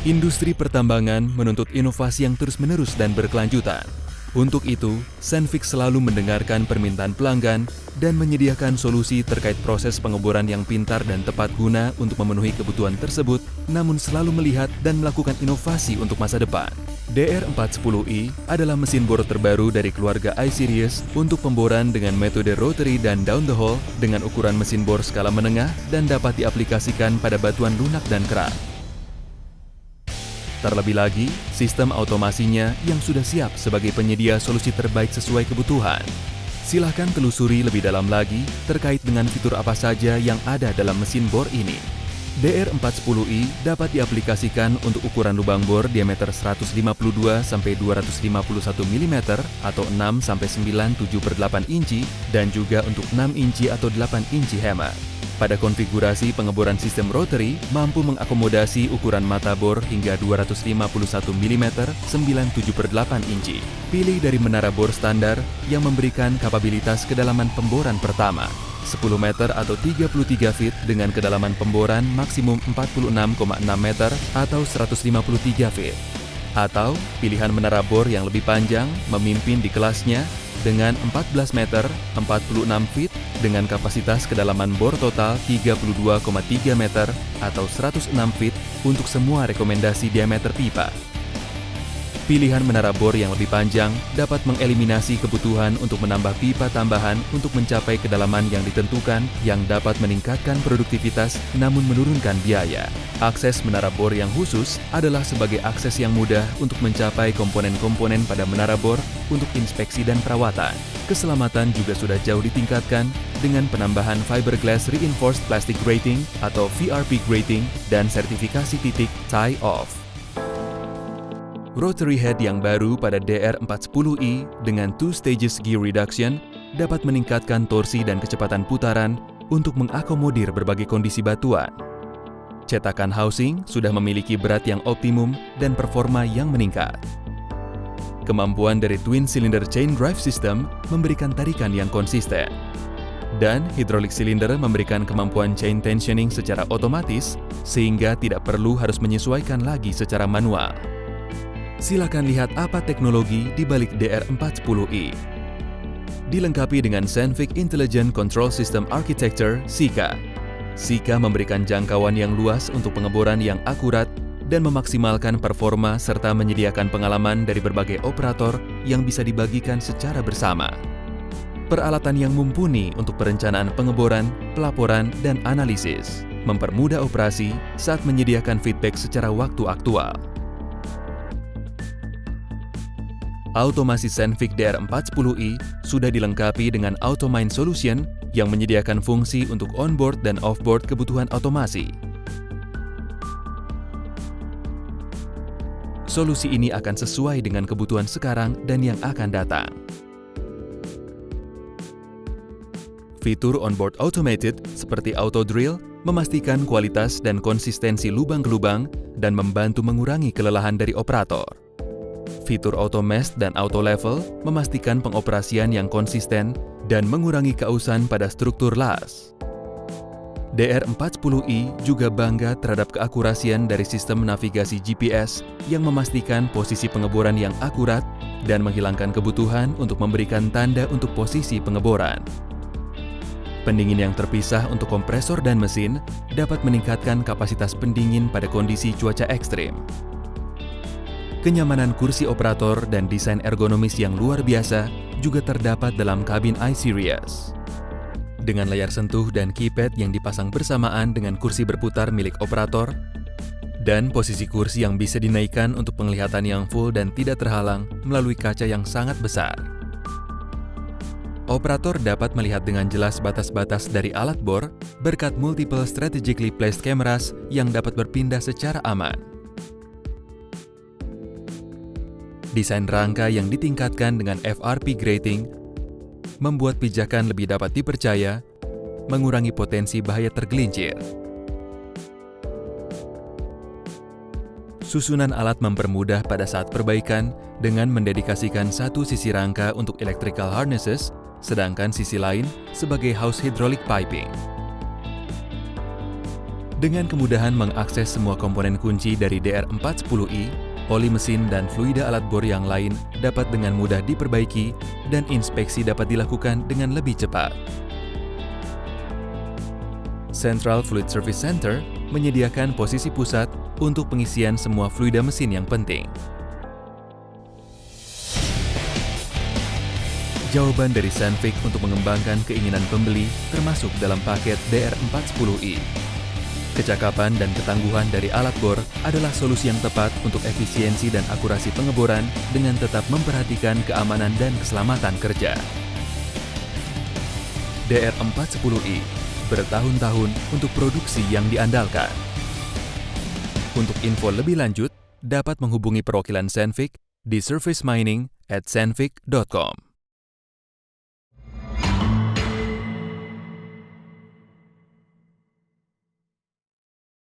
Industri pertambangan menuntut inovasi yang terus-menerus dan berkelanjutan. Untuk itu, Sandvik selalu mendengarkan permintaan pelanggan dan menyediakan solusi terkait proses pengeboran yang pintar dan tepat guna untuk memenuhi kebutuhan tersebut, namun selalu melihat dan melakukan inovasi untuk masa depan. DR410i adalah mesin bor terbaru dari keluarga I-Series untuk pemboran dengan metode rotary dan down the hole dengan ukuran mesin bor skala menengah dan dapat diaplikasikan pada batuan lunak dan keras. Terlebih lagi, sistem automasinya yang sudah siap sebagai penyedia solusi terbaik sesuai kebutuhan. Silahkan telusuri lebih dalam lagi terkait dengan fitur apa saja yang ada dalam mesin bor ini. DR410i dapat diaplikasikan untuk ukuran lubang bor diameter 152-251 mm atau 6-9/7/8 inci dan juga untuk 6 inci atau 8 inci hemat. Pada konfigurasi pengeboran sistem rotary, mampu mengakomodasi ukuran mata bor hingga 251 mm 9/7/8 inci. Pilih dari menara bor standar yang memberikan kapabilitas kedalaman pemboran pertama, 10 meter atau 33 feet dengan kedalaman pemboran maksimum 46,6 meter atau 153 feet. Atau pilihan menara bor yang lebih panjang memimpin di kelasnya dengan 14 meter 46 feet dengan kapasitas kedalaman bor total 32,3 meter atau 106 feet untuk semua rekomendasi diameter pipa. Pilihan menara bor yang lebih panjang dapat mengeliminasi kebutuhan untuk menambah pipa tambahan untuk mencapai kedalaman yang ditentukan yang dapat meningkatkan produktivitas namun menurunkan biaya. Akses menara bor yang khusus adalah sebagai akses yang mudah untuk mencapai komponen-komponen pada menara bor untuk inspeksi dan perawatan. Keselamatan juga sudah jauh ditingkatkan dengan penambahan Fiberglass Reinforced Plastic Grating atau VRP Grating dan sertifikasi titik tie-off. Rotary head yang baru pada DR410i dengan 2 stages gear reduction dapat meningkatkan torsi dan kecepatan putaran untuk mengakomodir berbagai kondisi batuan. Cetakan housing sudah memiliki berat yang optimum dan performa yang meningkat. Kemampuan dari twin cylinder chain drive system memberikan tarikan yang konsisten. Dan hydraulic cylinder memberikan kemampuan chain tensioning secara otomatis sehingga tidak perlu harus menyesuaikan lagi secara manual. Silakan lihat apa teknologi di balik DR410i. Dilengkapi dengan Sandvik Intelligent Control System Architecture (SICA). SICA memberikan jangkauan yang luas untuk pengeboran yang akurat dan memaksimalkan performa serta menyediakan pengalaman dari berbagai operator yang bisa dibagikan secara bersama. Peralatan yang mumpuni untuk perencanaan pengeboran, pelaporan, dan analisis, mempermudah operasi saat menyediakan feedback secara waktu aktual. Automasi Sandvik DR410i sudah dilengkapi dengan AutoMine Solution yang menyediakan fungsi untuk onboard dan offboard kebutuhan otomasi. Solusi ini akan sesuai dengan kebutuhan sekarang dan yang akan datang. Fitur onboard automated seperti auto drill memastikan kualitas dan konsistensi lubang ke lubang dan membantu mengurangi kelelahan dari operator. Fitur auto mesh dan auto level memastikan pengoperasian yang konsisten dan mengurangi keausan pada struktur las. DR410i juga bangga terhadap keakurasian dari sistem navigasi GPS yang memastikan posisi pengeboran yang akurat dan menghilangkan kebutuhan untuk memberikan tanda untuk posisi pengeboran. Pendingin yang terpisah untuk kompresor dan mesin dapat meningkatkan kapasitas pendingin pada kondisi cuaca ekstrim. Kenyamanan kursi operator dan desain ergonomis yang luar biasa juga terdapat dalam kabin I-Series. Dengan layar sentuh dan keypad yang dipasang bersamaan dengan kursi berputar milik operator, dan posisi kursi yang bisa dinaikkan untuk penglihatan yang full dan tidak terhalang melalui kaca yang sangat besar. Operator dapat melihat dengan jelas batas-batas dari alat bor berkat multiple strategically placed cameras yang dapat berpindah secara aman. Desain rangka yang ditingkatkan dengan FRP grating membuat pijakan lebih dapat dipercaya, mengurangi potensi bahaya tergelincir. Susunan alat mempermudah pada saat perbaikan dengan mendedikasikan satu sisi rangka untuk electrical harnesses, sedangkan sisi lain sebagai house hydraulic piping. Dengan kemudahan mengakses semua komponen kunci dari DR410i, oli mesin dan fluida alat bor yang lain dapat dengan mudah diperbaiki dan inspeksi dapat dilakukan dengan lebih cepat. Central Fluid Service Center menyediakan posisi pusat untuk pengisian semua fluida mesin yang penting. Jawaban dari Sandvik untuk mengembangkan keinginan pembeli termasuk dalam paket DR410i. Kecakapan dan ketangguhan dari alat bor adalah solusi yang tepat untuk efisiensi dan akurasi pengeboran dengan tetap memperhatikan keamanan dan keselamatan kerja. DR410i bertahun-tahun untuk produksi yang diandalkan. Untuk info lebih lanjut, dapat menghubungi perwakilan Sandvik di servicemining@sandvik.com.